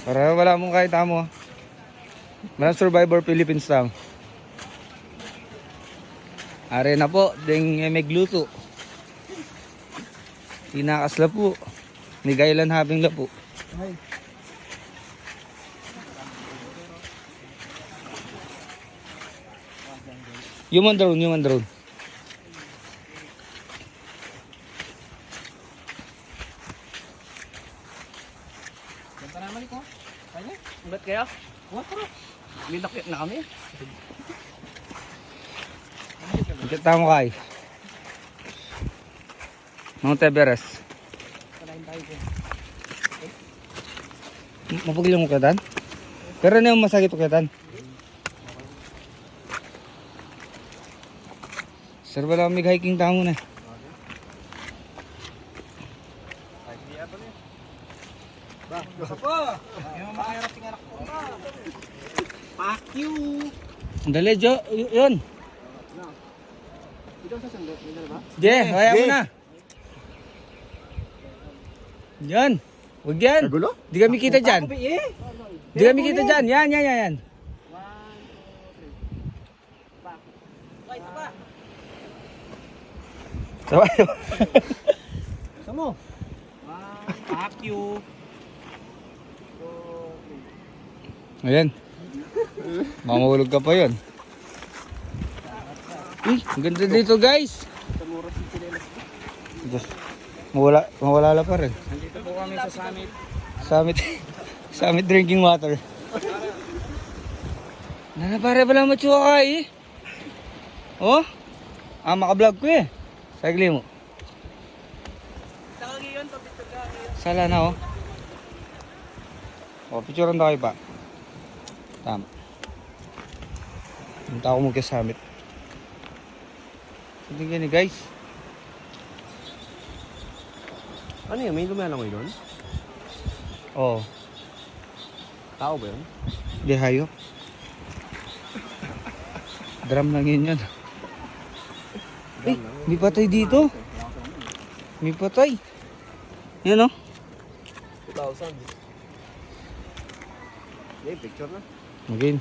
Para wala mong kahit amo. Mga Survivor Philippines lang. Are na po, ding megluto. Tinakas la po. May gailan habing la po. Human drone. Ganda naman ito. Kaya? Ulat kaya? What? Linakit na kami. Kita mo kay. Mount Everest. Palain tayo ko. Mapagil mo katan? Pero na yung masakit ko katan. Sir, wala may hiking tamo na. Baka po. Yung makahirap tingarak ko. Fuck you. Dali, Jo. Yun. Ito sa sandot. May dala ba? Je, kaya mo na. Yan. Huwag yan. Nagulo? Di kami kita dyan. Di kami kita dyan. Yan. Sabay. Samo. Fuck you. Ayan. Mamahulog ka pa yun. Ang ganda dito, guys. Diyos. Mawala pa rin. Nandito po kami sa summit. Summit drinking water. Pare pala matsuka eh. Oh? Maka-vlog ko eh. Sagli mo. Sala na oh. Oh, picturean tayo pa. Tama. Punta ako magka-summit. Tingnan ni guys. Ano yun? May lumalangoy doon? Oh, Tao ba yun? di hayop. Drum lang yun. Eh, may patay dito. May patay. Yan oh. 2,000. Okay, picture na. Again.